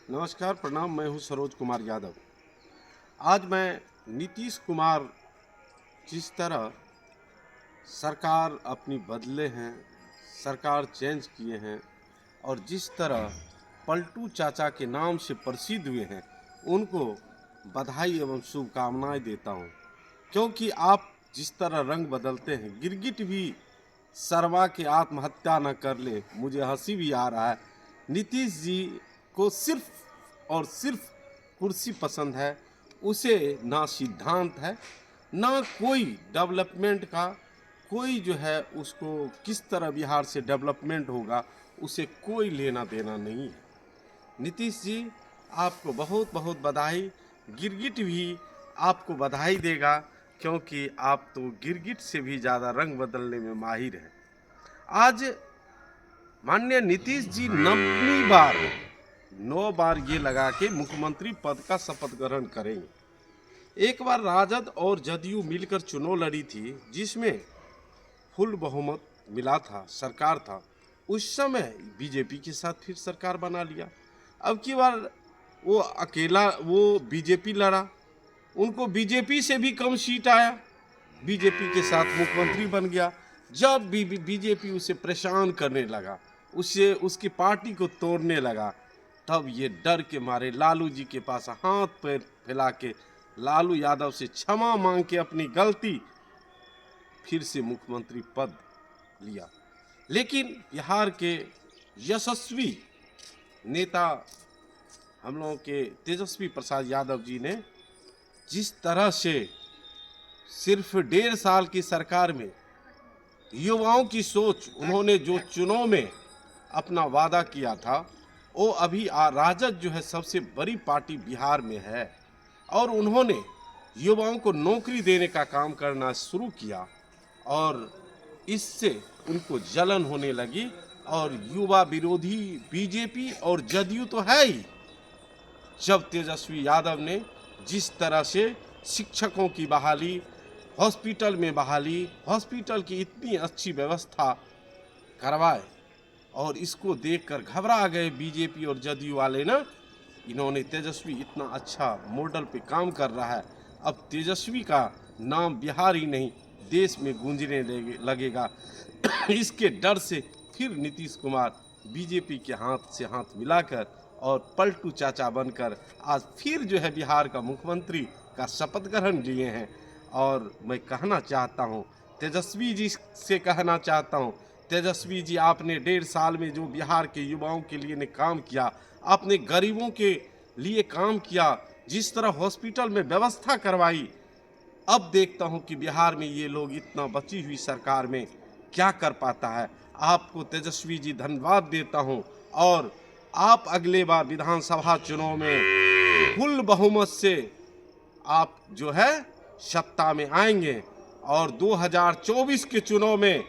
नमस्कार, प्रणाम। मैं हूं सरोज कुमार यादव। आज मैं नीतीश कुमार जिस तरह सरकार अपनी बदले हैं, सरकार चेंज किए हैं और जिस तरह पलटू चाचा के नाम से प्रसिद्ध हुए हैं, उनको बधाई एवं शुभकामनाएं देता हूं। क्योंकि आप जिस तरह रंग बदलते हैं, गिरगिट भी सरवा के आत्महत्या न कर ले, मुझे हंसी भी आ रहा है। नीतीश जी को सिर्फ और सिर्फ कुर्सी पसंद है, उसे ना सिद्धांत है, ना कोई डेवलपमेंट का, कोई जो है उसको किस तरह बिहार से डेवलपमेंट होगा, उसे कोई लेना देना नहीं है। नीतीश जी, आपको बहुत बहुत बधाई। गिरगिट भी आपको बधाई देगा, क्योंकि आप तो गिरगिट से भी ज़्यादा रंग बदलने में माहिर हैं। आज माननीय नीतीश जी 9 बार ये लगा के मुख्यमंत्री पद का शपथ ग्रहण करेंगे। एक बार राजद और जदयू मिलकर चुनाव लड़ी थी, जिसमें फुल बहुमत मिला था, सरकार था। उस समय बीजेपी के साथ फिर सरकार बना लिया। अब की बार वो अकेला बीजेपी लड़ा, उनको बीजेपी से भी कम सीट आया, बीजेपी के साथ मुख्यमंत्री बन गया। जब बीजेपी उसे परेशान करने लगा, उसे उसकी पार्टी को तोड़ने लगा, तब ये डर के मारे लालू जी के पास हाथ पैर फैला के लालू यादव से क्षमा मांग के अपनी गलती फिर से मुख्यमंत्री पद लिया। लेकिन बिहार के यशस्वी नेता हम लोगों के तेजस्वी प्रसाद यादव जी ने जिस तरह से सिर्फ 1.5 साल की सरकार में युवाओं की सोच, उन्होंने जो चुनाव में अपना वादा किया था, वो अभी राजद जो है सबसे बड़ी पार्टी बिहार में है, और उन्होंने युवाओं को नौकरी देने का काम करना शुरू किया, और इससे उनको जलन होने लगी। और युवा विरोधी बीजेपी और जदयू तो है ही। जब तेजस्वी यादव ने जिस तरह से शिक्षकों की बहाली, हॉस्पिटल में बहाली, हॉस्पिटल की इतनी अच्छी व्यवस्था करवाए, और इसको देखकर घबरा गए बीजेपी और जदयू वाले ना। इन्होंने तेजस्वी इतना अच्छा मॉडल पे काम कर रहा है, अब तेजस्वी का नाम बिहार ही नहीं देश में गूंजने लगेगा। इसके डर से फिर नीतीश कुमार बीजेपी के हाथ से हाथ मिलाकर और पलटू चाचा बनकर आज फिर जो है बिहार का मुख्यमंत्री का शपथ ग्रहण लिए हैं। और मैं कहना चाहता हूँ, तेजस्वी जी से कहना चाहता हूँ, तेजस्वी जी, आपने 1.5 साल में जो बिहार के युवाओं के लिए ने काम किया, आपने गरीबों के लिए काम किया, जिस तरह हॉस्पिटल में व्यवस्था करवाई, अब देखता हूं कि बिहार में ये लोग इतना बची हुई सरकार में क्या कर पाता है। आपको तेजस्वी जी धन्यवाद देता हूं, और आप अगले बार विधानसभा चुनाव में फुल बहुमत से आप जो है सत्ता में आएंगे, और 2024 के चुनाव में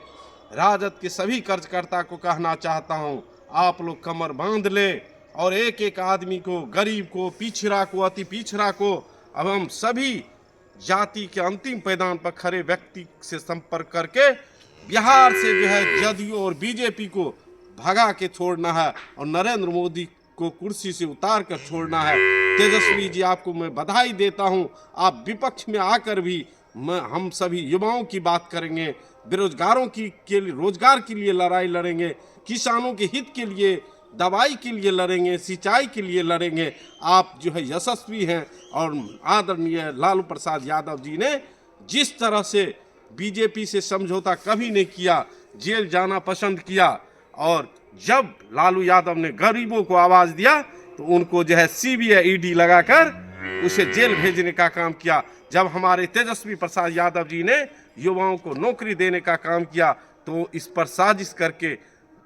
राजद के सभी कार्यकर्ता को कहना चाहता हूं, आप लोग कमर बांध ले, और एक एक आदमी को, गरीब को, पिछड़ा को, अति पिछड़ा को, एवं सभी जाति के अंतिम पैदान पर खड़े व्यक्ति से संपर्क करके बिहार से जो है जदयू और बीजेपी को भगा के छोड़ना है, और नरेंद्र मोदी को कुर्सी से उतार कर छोड़ना है। तेजस्वी जी, आपको मैं बधाई देता हूं। आप विपक्ष में आकर भी हम सभी युवाओं की बात करेंगे, बेरोजगारों की के लिए रोजगार के लिए लड़ाई लड़ेंगे, किसानों के हित के लिए दवाई के लिए लड़ेंगे, सिंचाई के लिए लड़ेंगे। आप जो है यशस्वी हैं, और आदरणीय लालू प्रसाद यादव जी ने जिस तरह से बीजेपी से समझौता कभी नहीं किया, जेल जाना पसंद किया, और जब लालू यादव ने गरीबों को आवाज दिया तो उनको जो है सीबीआई ईडी लगाकर उसे जेल भेजने का काम किया। जब हमारे तेजस्वी प्रसाद यादव जी ने युवाओं को नौकरी देने का काम किया, तो इस पर साजिश करके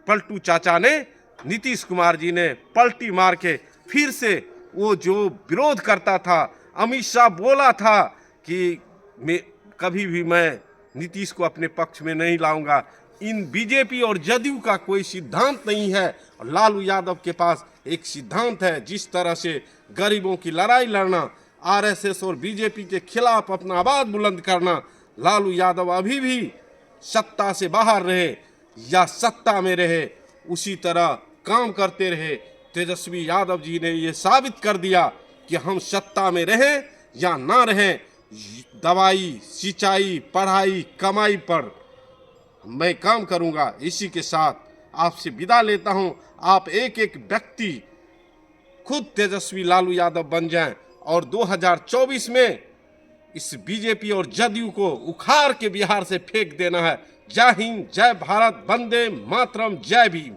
पलटू चाचा ने, नीतीश कुमार जी ने पलटी मार के फिर से वो जो विरोध करता था, अमित शाह बोला था कि कभी भी मैं नीतीश को अपने पक्ष में नहीं लाऊंगा। इन बीजेपी और जदयू का कोई सिद्धांत नहीं है, और लालू यादव के पास एक सिद्धांत है, जिस तरह से गरीबों की लड़ाई लड़ना, आरएसएस और बीजेपी के खिलाफ अपना आवाज बुलंद करना। लालू यादव अभी भी सत्ता से बाहर रहे या सत्ता में रहे, उसी तरह काम करते रहे। तेजस्वी यादव जी ने ये साबित कर दिया कि हम सत्ता में रहें या ना रहें, दवाई, सिंचाई, पढ़ाई, कमाई पर मैं काम करूंगा। इसी के साथ आपसे विदा लेता हूं। आप एक एक व्यक्ति खुद तेजस्वी लालू यादव बन जाएं और 2024 में इस बीजेपी और जदयू को उखाड़ के बिहार से फेंक देना है। जय हिंद, जय भारत, वंदे मातरम, जय भीम।